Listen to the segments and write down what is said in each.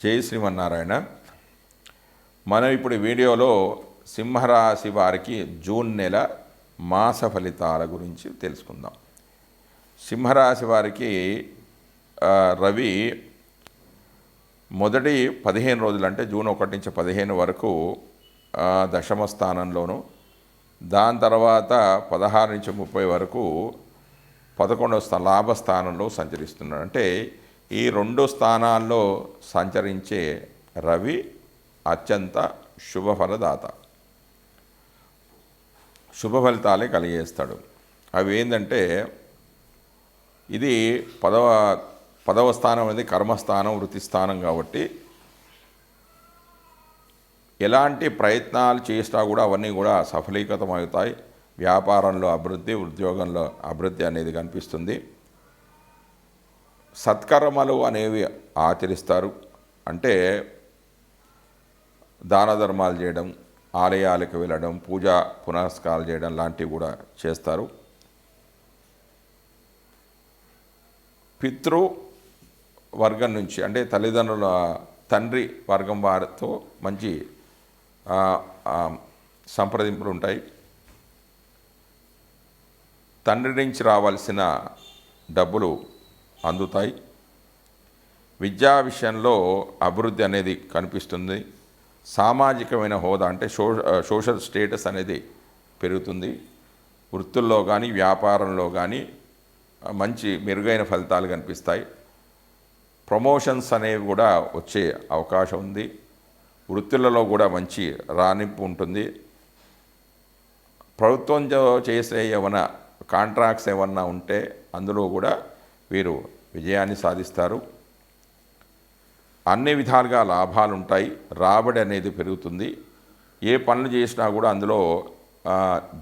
జై శ్రీమన్నారాయణ. మనం ఇప్పుడు వీడియోలో సింహరాశి వారికి జూన్ నెల మాస ఫలితాల గురించి తెలుసుకుందాం. సింహరాశి వారికి రవి మొదటి 15 రోజులు అంటే జూన్ 1 నుంచి 15 వరకు దశమ స్థానంలోను, దాని తర్వాత 16 నుంచి 30 వరకు 11వ లాభస్థానంలో సంచరిస్తున్నాడు. అంటే ఈ 2 స్థానాల్లో సంచరించే రవి అత్యంత శుభఫలదాత, శుభ ఫలితాలే కలిగేస్తాడు. అవి ఏంటంటే, ఇది 10వ స్థానం అనేది కర్మస్థానం, వృత్తిస్థానం కాబట్టి ఎలాంటి ప్రయత్నాలు చేసినా కూడా అవన్నీ కూడా సఫలీకృతం అవుతాయి. వ్యాపారంలో అభివృద్ధి, ఉద్యోగంలో అభివృద్ధి అనేది కనిపిస్తుంది. సత్కర్మలు అనేవి ఆచరిస్తారు. అంటే దాన ధర్మాలు చేయడం, ఆలయాలకు వెళ్ళడం, పూజా పునస్కారాలు చేయడం లాంటివి కూడా చేస్తారు. పితృ వర్గం నుంచి అంటే తల్లిదండ్రుల తండ్రి వర్గం వారితో మంచి సంప్రదింపులు ఉంటాయి. తండ్రి నుంచి రావాల్సిన డబ్బులు అందుతాయి. విద్యా విషయంలో అభివృద్ధి అనేది కనిపిస్తుంది. సామాజికమైన హోదా అంటే సోషల్ స్టేటస్ అనేది పెరుగుతుంది. వృత్తుల్లో కానీ వ్యాపారంలో కానీ మంచి మెరుగైన ఫలితాలు కనిపిస్తాయి. ప్రమోషన్స్ అనేవి కూడా వచ్చే అవకాశం ఉంది. వృత్తులలో కూడా మంచి రాణింపు ఉంటుంది. ప్రభుత్వంతో చేసే ఏమైనా కాంట్రాక్ట్స్ ఏమన్నా ఉంటే అందులో కూడా వీరు విజయాన్ని సాధిస్తారు. అన్ని విధాలుగా లాభాలు ఉంటాయి. రాబడి అనేది పెరుగుతుంది. ఏ పనులు చేసినా కూడా అందులో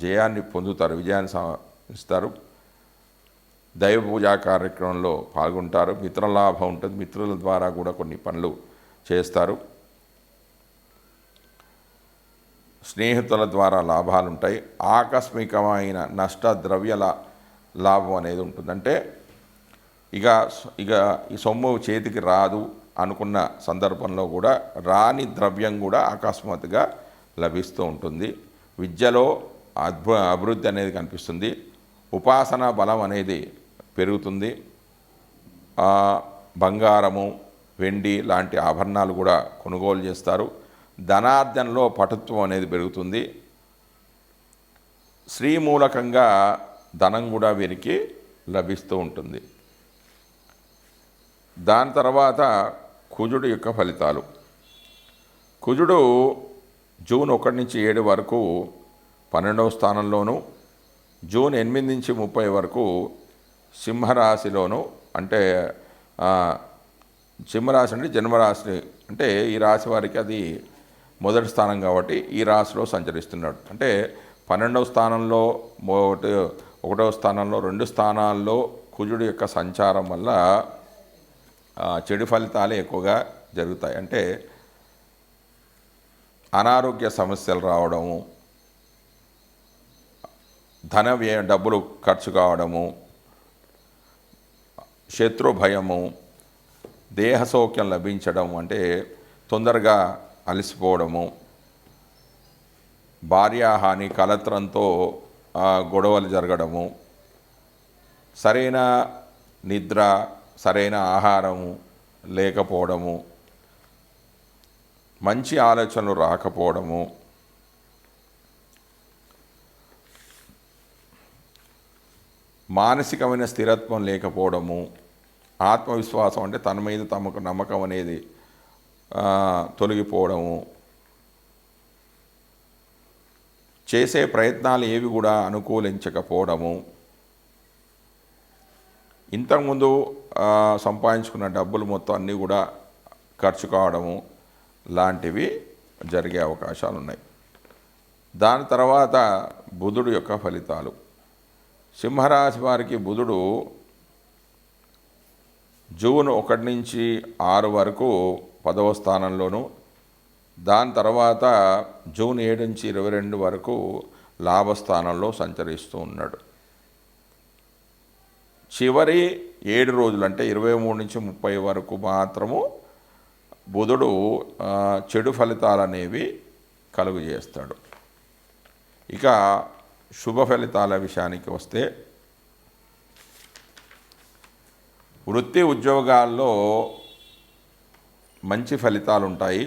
జయాన్ని పొందుతారు, విజయాన్ని సాధిస్తారు. దైవ పూజా కార్యక్రమంలో పాల్గొంటారు. మిత్రలాభం ఉంటుంది. మిత్రుల ద్వారా కూడా కొన్ని పనులు చేస్తారు. స్నేహితుల ద్వారా లాభాలు ఉంటాయి. ఆకస్మికమైన నష్ట ద్రవ్య లాభం అనేది ఉంటుంది. అంటే ఇక ఈ సొమ్ము చేతికి రాదు అనుకున్న సందర్భంలో కూడా రాని ద్రవ్యం కూడా అకస్మాత్తుగా లభిస్తూ ఉంటుంది. విద్యలో అభివృద్ధి అనేది కనిపిస్తుంది. ఉపాసనా బలం అనేది పెరుగుతుంది. బంగారము, వెండి లాంటి ఆభరణాలు కూడా కొనుగోలు చేస్తారు. ధనార్జనలో పటుత్వం అనేది పెరుగుతుంది. స్త్రీ మూలకంగా ధనం కూడా వీరికి లభిస్తూ ఉంటుంది. దాని తర్వాత కుజుడు యొక్క ఫలితాలు. కుజుడు జూన్ 1 నుంచి 7 వరకు 12వ స్థానంలోను, జూన్ 8 నుంచి 30 వరకు సింహరాశిలోను, అంటే సింహరాశి అంటే జన్మరాశి, అంటే ఈ రాశి వారికి అది మొదటి స్థానం కాబట్టి ఈ రాశిలో సంచరిస్తున్నాడు. అంటే 12వ స్థానంలో 1వ స్థానంలో 2 స్థానాల్లో కుజుడు యొక్క సంచారం వల్ల చెడు ఫలితాలే ఎక్కువగా జరుగుతాయి. అంటే అనారోగ్య సమస్యలు రావడము, ధన వ్యయం, డబ్బులు ఖర్చు కావడము, శత్రు భయము, దేహ సౌఖ్యం లభించడం, అంటే తొందరగా అలసిపోవడము, భార్యాహాని, కలత్రంతో గొడవలు జరగడము, సరైన నిద్ర, సరైన ఆహారము లేకపోవడము, మంచి ఆలోచనలు రాకపోవడము, మానసికమైన స్థిరత్వం లేకపోవడము, ఆత్మవిశ్వాసం అంటే తన మీద తమకు నమ్మకం అనేది తొలగిపోవడము, చేసే ప్రయత్నాలు ఏవి కూడా అనుకూలించకపోవడము, ఇంతకుముందు సంపాదించుకున్న డబ్బులు మొత్తం అన్నీ కూడా ఖర్చు కావడము లాంటివి జరిగే అవకాశాలు ఉన్నాయి. దాని తర్వాత బుధుడు యొక్క ఫలితాలు. సింహరాశి వారికి బుధుడు జూన్ 1 నుంచి 6 వరకు 10వ స్థానంలోను, దాని తర్వాత జూన్ 7 నుంచి 22 వరకు లాభస్థానంలో సంచరిస్తూ ఉన్నాడు. చివరి 7 రోజులు అంటే 23 నుంచి 30 వరకు మాత్రము బుధుడు చెడు ఫలితాలనేవి కలుగు చేస్తాడు. ఇక శుభ ఫలితాల విషయానికి వస్తే వృత్తి ఉద్యోగాల్లో మంచి ఫలితాలు ఉంటాయి.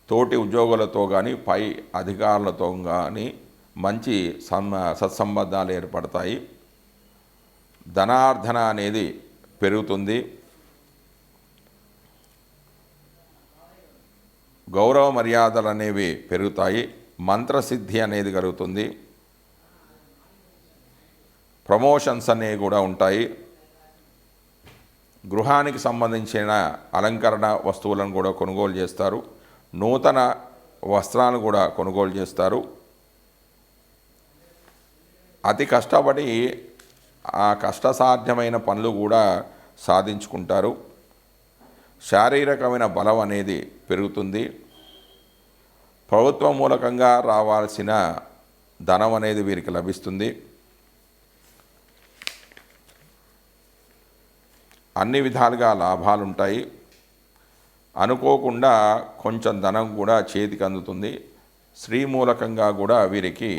తోటి ఉద్యోగులతో కానీ పై అధికారులతో కానీ మంచి సత్సంబంధాలు ఏర్పడతాయి. ధనార్జన అనేది పెరుగుతుంది. గౌరవ మర్యాదలు అనేవి పెరుగుతాయి. మంత్రసిద్ధి అనేది కలుగుతుంది. ప్రమోషన్స్ అనేవి కూడా ఉంటాయి. గృహానికి సంబంధించిన అలంకరణ వస్తువులను కూడా కొనుగోలు చేస్తారు. నూతన వస్త్రాలను కూడా కొనుగోలు చేస్తారు. అతి కష్టపడి ఆ కష్టసాధ్యమైన పనులు కూడా సాధించుకుంటారు. శారీరకమైన బలం అనేది పెరుగుతుంది. ప్రభుత్వం మూలకంగా రావాల్సిన ధనం అనేది వీరికి లభిస్తుంది. అన్ని విధాలుగా లాభాలు ఉంటాయి. అనుకోకుండా కొంచెం ధనం కూడా చేతికి అందుతుంది. స్త్రీ మూలకంగా కూడా వీరికి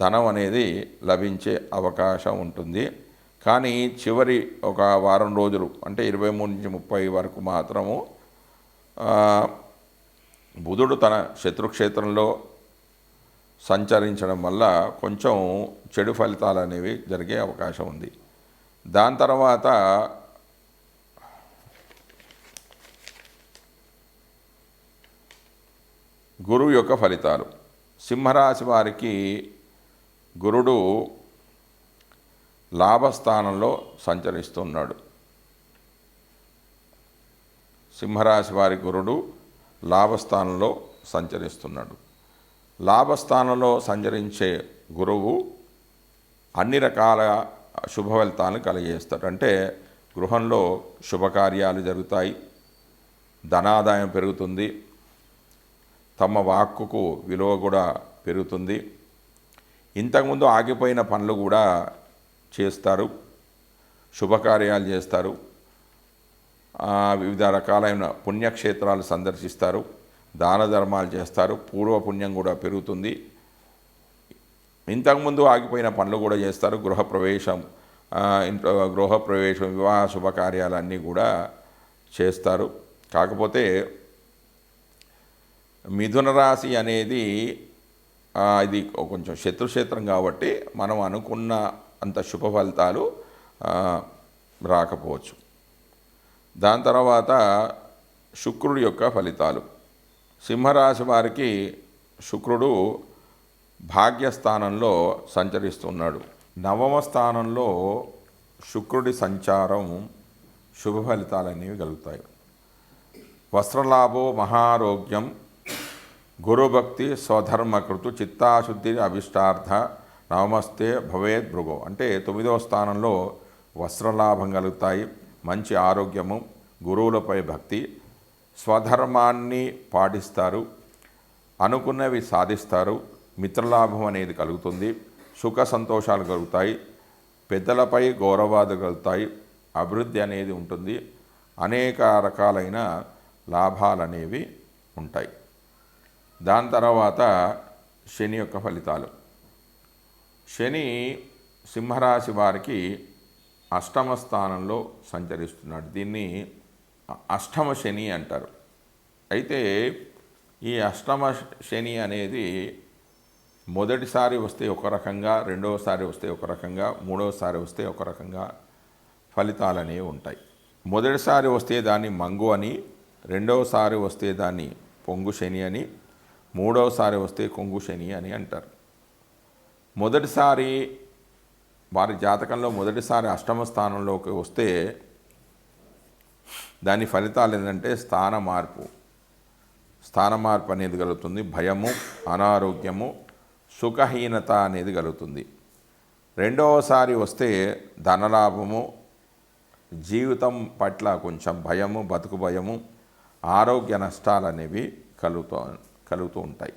ధనం అనేది లభించే అవకాశం ఉంటుంది. కానీ చివరి ఒక వారం రోజులు అంటే 23 నుంచి 30 వరకు మాత్రము బుధుడు తన శత్రుక్షేత్రంలో సంచరించడం వల్ల కొంచెం చెడు ఫలితాలు అనేవి జరిగే అవకాశం ఉంది. దాని తర్వాత గురువు యొక్క ఫలితాలు. సింహరాశి వారికి గురుడు లాభస్థానంలో సంచరిస్తున్నాడు. సింహరాశి వారి గురుడు లాభస్థానంలో సంచరిస్తున్నాడు. లాభస్థానంలో సంచరించే గురువు అన్ని రకాల శుభ ఫలితాలను కలిగజేస్తాడు. అంటే గృహంలో శుభకార్యాలు జరుగుతాయి. ధనాదాయం పెరుగుతుంది. తమ వాక్కుకు విలువ కూడా పెరుగుతుంది. ఇంతకుముందు ఆగిపోయిన పనులు కూడా చేస్తారు. శుభకార్యాలు చేస్తారు. వివిధ రకాలైన పుణ్యక్షేత్రాలు సందర్శిస్తారు. దాన ధర్మాలు చేస్తారు. పూర్వపుణ్యం కూడా పెరుగుతుంది. ఇంతకుముందు ఆగిపోయిన పనులు కూడా చేస్తారు. గృహప్రవేశం, వివాహ శుభకార్యాలన్నీ కూడా చేస్తారు. కాకపోతే మిథున రాశి అనేది ఇది కొంచెం శత్రుక్షేత్రం కాబట్టి మనం అనుకున్న అంత శుభ ఫలితాలు రాకపోవచ్చు. దాని తర్వాత శుక్రుడి యొక్క ఫలితాలు. సింహరాశి వారికి శుక్రుడు భాగ్యస్థానంలో సంచరిస్తున్నాడు. నవమ స్థానంలో శుక్రుడి సంచారం శుభ ఫలితాలు అనేవి కలుగుతాయి. వస్త్రలాభో మహారోగ్యం గురుభక్తి స్వధర్మకృతు చిత్తాశుద్ధి అభిష్టార్థ నవమస్తే భవేద్ భృగో. అంటే 9వ స్థానంలో వస్త్రలాభం కలుగుతాయి. మంచి ఆరోగ్యము, గురువులపై భక్తి, స్వధర్మాన్ని పాటిస్తారు, అనుకున్నవి సాధిస్తారు, మిత్రలాభం అనేది కలుగుతుంది, సుఖ సంతోషాలు కలుగుతాయి, పెద్దలపై గౌరవాలు కలుగుతాయి, అభివృద్ధి అనేది ఉంటుంది, అనేక రకాలైన లాభాలు అనేవి ఉంటాయి. దాని తర్వాత శని యొక్క ఫలితాలు. శని సింహరాశి వారికి అష్టమ స్థానంలో సంచరిస్తున్నాడు. దీన్ని అష్టమ శని అంటారు. అయితే ఈ అష్టమ శని అనేది మొదటిసారి వస్తే ఒక రకంగా, రెండవసారి వస్తే ఒక రకంగా, మూడవసారి వస్తే ఒక రకంగా ఫలితాలు అనేవి ఉంటాయి. మొదటిసారి వస్తే దాన్ని మంగు అని, రెండవసారి వస్తే దాన్ని పొంగు శని అని, మూడవసారి వస్తే కొంగు శని అని అంటారు. మొదటిసారి వారి జాతకంలో మొదటిసారి అష్టమ స్థానంలోకి వస్తే దాని ఫలితాలు ఏంటంటే స్థాన మార్పు అనేది కలుగుతుంది. భయము, అనారోగ్యము, సుఖహీనత అనేది కలుగుతుంది. రెండవసారి వస్తే ధనలాభము, జీవితం పట్ల కొంచెం భయము, బతుకు భయము, ఆరోగ్య నష్టాలు అనేవి కలుగుతూ ఉంటాయి.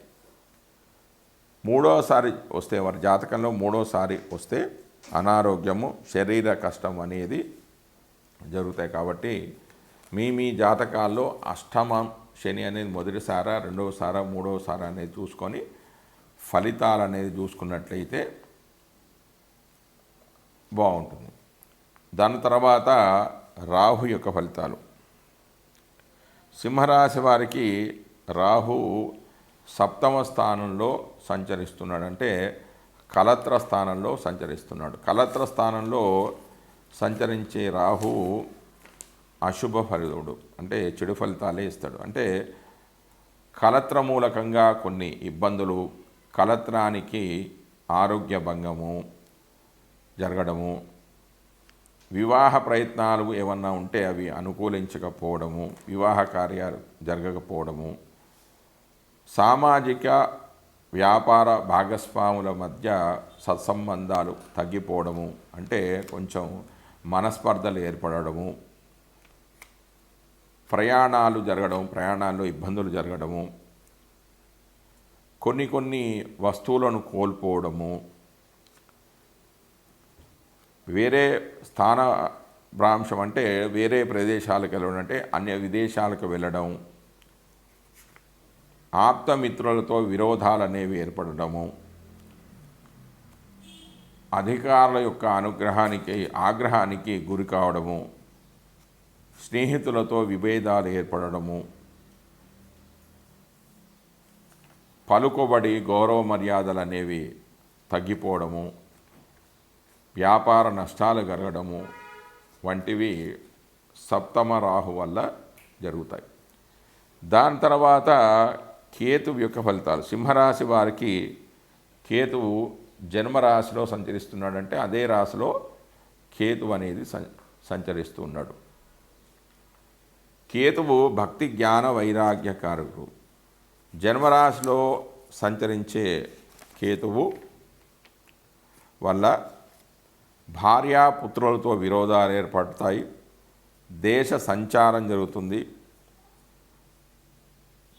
మూడోసారి వస్తే వారి జాతకంలో మూడోసారి వస్తే అనారోగ్యము, శరీర కష్టం అనేది జరుగుతాయి. కాబట్టి మీ జాతకాల్లో అష్టమ శని అనేది మొదటిసారా, రెండవసారా, మూడవసారా అనేది చూసుకొని ఫలితాలు అనేది చూసుకున్నట్లయితే బాగుంటుంది. దాని తర్వాత రాహు యొక్క ఫలితాలు. సింహరాశి వారికి రాహు సప్తమ స్థానంలో సంచరిస్తున్నాడు, అంటే కలత్ర స్థానంలో సంచరిస్తున్నాడు. కలత్ర స్థానంలో సంచరించే రాహు అశుభ ఫలితుడు, అంటే చెడు ఫలితాలే ఇస్తాడు. అంటే కలత్ర మూలకంగా కొన్ని ఇబ్బందులు, కలత్రానికి ఆరోగ్య భంగము జరగడము, వివాహ ప్రయత్నాలు ఏమన్నా ఉంటే అవి అనుకూలించకపోవడము, వివాహ కార్యాలు జరగకపోవడము, సామాజిక వ్యాపార భాగస్వాముల మధ్య సత్సంబంధాలు తగ్గిపోవడము, అంటే కొంచెం మనస్పర్ధలు ఏర్పడము, ప్రయాణాలు జరగడం, ప్రయాణాల్లో ఇబ్బందులు జరగడము, కొన్ని వస్తువులను కోల్పోవడము, వేరే స్థాన భ్రాంశం అంటే వేరే ప్రదేశాలకు వెళ్ళడం, అంటే అన్య విదేశాలకు వెళ్ళడం, ఆప్తమిత్రులతో విరోధాలు అనేవి ఏర్పడము, అధికారుల యొక్క ఆగ్రహానికి గురి కావడము, స్నేహితులతో విభేదాలు ఏర్పడము, పలుకుబడి గౌరవ మర్యాదలు అనేవి తగ్గిపోవడము, వ్యాపార నష్టాలు జరగడము వంటివి సప్తమ రాహు వల్ల జరుగుతాయి. దాని తర్వాత కేతువు యొక్క ఫలితాలు. సింహరాశి వారికి కేతువు జన్మరాశిలో సంచరిస్తున్నాడంటే అదే రాశిలో కేతువు అనేది సంచరిస్తూ ఉన్నాడు. కేతువు భక్తి జ్ఞాన వైరాగ్యకారకుడు. జన్మరాశిలో సంచరించే కేతువు వల్ల భార్యాపుత్రులతో విరోధాలు ఏర్పడతాయి, దేశ సంచారం జరుగుతుంది,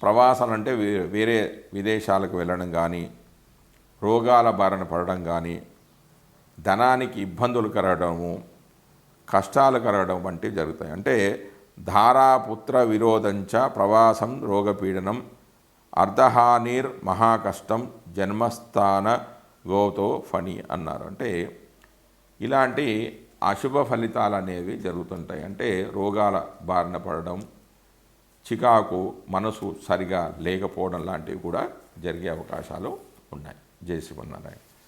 ప్రవాసాలు అంటే వేరే విదేశాలకు వెళ్ళడం కానీ, రోగాల బారిన పడడం కానీ, ధనానికి ఇబ్బందులు కలగడము, కష్టాలు కలగడం వంటివి జరుగుతాయి. అంటే ధారాపుత్ర విరోధంచ ప్రవాసం రోగపీడనం అర్ధహానిర్ మహాకష్టం జన్మస్థాన గోతో ఫణి అన్నారు. అంటే ఇలాంటి అశుభ ఫలితాలు అనేవి జరుగుతుంటాయి. అంటే రోగాల బారిన పడడం, చికాకు, మనసు సరిగా లేకపోవడం లాంటివి కూడా జరిగే అవకాశాలు ఉన్నాయి. జై శ్రీమన్నారాయణ.